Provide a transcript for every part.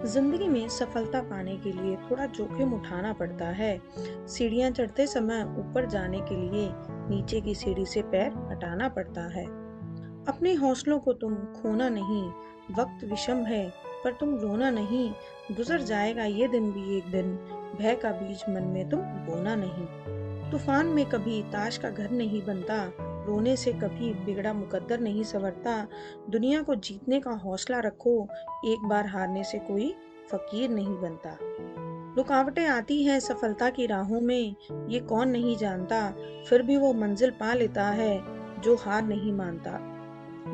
जिंदगी में सफलता पाने के लिए थोड़ा जोखिम उठाना पड़ता है। सीढ़ियां चढ़ते समय ऊपर जाने के लिए नीचे की सीढ़ी से पैर हटाना पड़ता है। अपने हौसलों को तुम खोना नहीं। वक्त विषम है पर तुम रोना नहीं। गुजर जाएगा ये दिन भी एक दिन। भय का बीज मन में तुम बोना नहीं। तूफान में कभी ताश का घर नहीं बनता। रोने से कभी बिगड़ा मुकद्दर नहीं संवरता। दुनिया को जीतने का हौसला रखो। एक बार हारने से कोई फकीर नहीं बनता। रुकावटें आती हैं सफलता की राहों में, ये कौन नहीं जानता। फिर भी वो मंजिल पा लेता है जो हार नहीं मानता।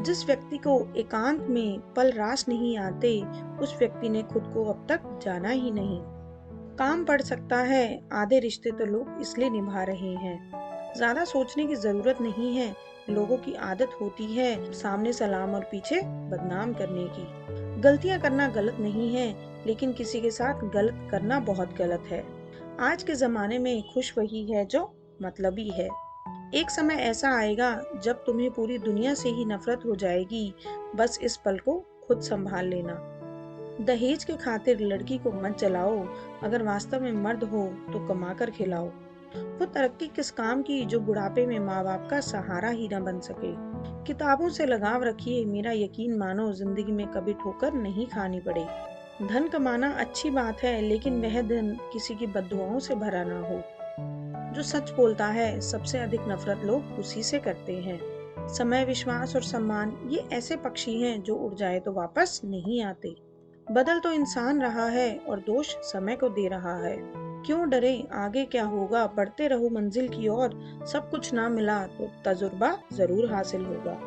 जिस व्यक्ति को एकांत में पल रास नहीं आते, उस व्यक्ति ने खुद को अब तक जाना ही नहीं। काम पड़ सकता है, आधे रिश्ते तो लोग इसलिए निभा रहे हैं। ज्यादा सोचने की जरूरत नहीं है। लोगों की आदत होती है सामने सलाम और पीछे बदनाम करने की। गलतियां करना गलत नहीं है, लेकिन किसी के साथ गलत करना बहुत गलत है। आज के जमाने में खुश वही है जो मतलबी है। एक समय ऐसा आएगा जब तुम्हें पूरी दुनिया से ही नफरत हो जाएगी। बस इस पल को खुद संभाल लेना। दहेज के खातिर लड़की को मत जलाओ। अगर वास्तव में मर्द हो तो कमा कर खिलाओ। वो तरक्की किस काम की जो बुढ़ापे में माँ बाप का सहारा ही न बन सके। किताबों से लगाव रखिए, मेरा यकीन मानो जिंदगी में कभी ठोकर नहीं खानी पड़े। धन कमाना अच्छी बात है, लेकिन वह धन किसी की बद्दुआओं से भरा ना हो। जो सच बोलता है सबसे अधिक नफरत लोग उसी से करते हैं। समय, विश्वास और सम्मान ये ऐसे पक्षी हैं जो उड़ जाए तो वापस नहीं आते। बदल तो इंसान रहा है और दोष समय को दे रहा है। क्यों डरे, आगे क्या होगा, बढ़ते रहो मंजिल की ओर। सब कुछ ना मिला तो तजुर्बा जरूर हासिल होगा।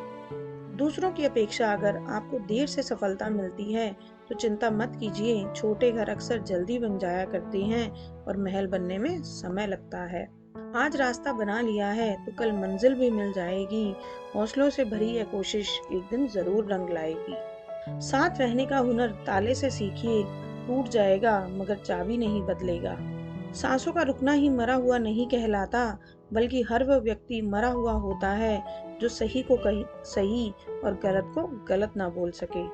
दूसरों की अपेक्षा अगर आपको देर से सफलता मिलती है तो चिंता मत कीजिए। छोटे घर अक्सर जल्दी बन जाया करते हैं और महल बनने में समय लगता है। आज रास्ता बना लिया है तो कल मंजिल भी मिल जाएगी। हौसलों से भरी यह कोशिश एक दिन जरूर रंग लाएगी। साथ रहने का हुनर ताले से सीखिए। टूट जाएगा मगर चाबी नहीं बदलेगा। सांसों का रुकना ही मरा हुआ नहीं कहलाता, बल्कि हर वह व्यक्ति मरा हुआ होता है जो सही को कही सही और गलत को गलत ना बोल सके।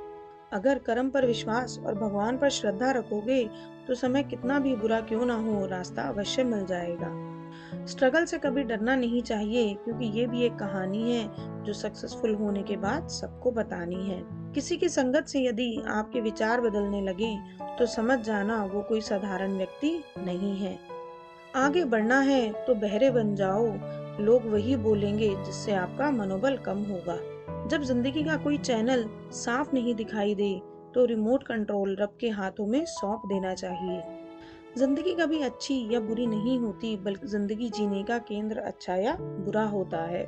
अगर कर्म पर विश्वास और भगवान पर श्रद्धा रखोगे तो समय कितना भी बुरा क्यों ना हो, रास्ता अवश्य मिल जाएगा। स्ट्रगल से कभी डरना नहीं चाहिए, क्योंकि ये भी एक कहानी है जो सक्सेसफुल होने के बाद सबको बतानी है। किसी की संगत से यदि आपके विचार बदलने लगे तो समझ जाना वो कोई साधारण व्यक्ति नहीं है। आगे बढ़ना है तो बहरे बन जाओ। लोग वही बोलेंगे जिससे आपका मनोबल कम होगा। जब जिंदगी का कोई चैनल साफ नहीं दिखाई दे तो रिमोट कंट्रोल रब के हाथों में सौंप देना चाहिए। जिंदगी कभी अच्छी या बुरी नहीं होती, बल्कि जिंदगी जीने का केंद्र अच्छा या बुरा होता है।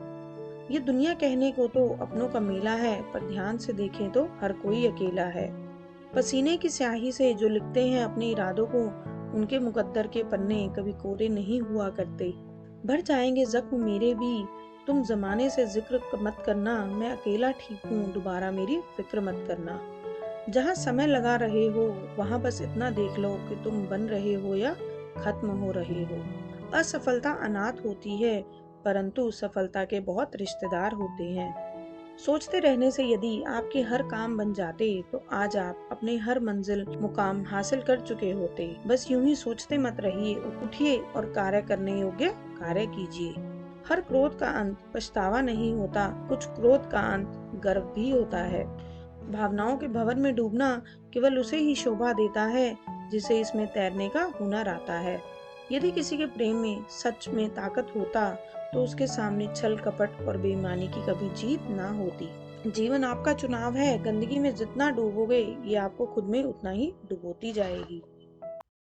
ये दुनिया कहने को तो अपनों का मेला है, पर ध्यान से देखें तो हर कोई अकेला है। पसीने की स्याही से जो लिखते हैं अपने इरादों को, उनके मुकद्दर के पन्ने कभी कोरे नहीं हुआ करते। भर जाएंगे जख्म मेरे भी, तुम जमाने से जिक्र मत करना। मैं अकेला ठीक हूँ, दोबारा मेरी फिक्र मत करना। जहाँ समय लगा रहे हो वहाँ बस इतना देख लो कि तुम बन रहे हो या खत्म हो रहे हो। असफलता अनाथ होती है, परंतु सफलता के बहुत रिश्तेदार होते हैं। सोचते रहने से यदि आपके हर काम बन जाते तो आज आप अपने हर मंजिल मुकाम हासिल कर चुके होते। बस यूं ही सोचते मत रहिए, उठिए और कार्य करने योग्य कार्य कीजिए। हर क्रोध का अंत पछतावा नहीं होता, कुछ क्रोध का अंत गर्व भी होता है। भावनाओं के भंवर में डूबना केवल उसे ही शोभा देता है जिसे इसमें तैरने का हुनर आता है। यदि किसी के प्रेम में सच में ताकत होता तो उसके सामने छल कपट और बेईमानी की कभी जीत ना होती। जीवन आपका चुनाव है, गंदगी में जितना डूबोगे ये आपको खुद में उतना ही डुबोती जाएगी।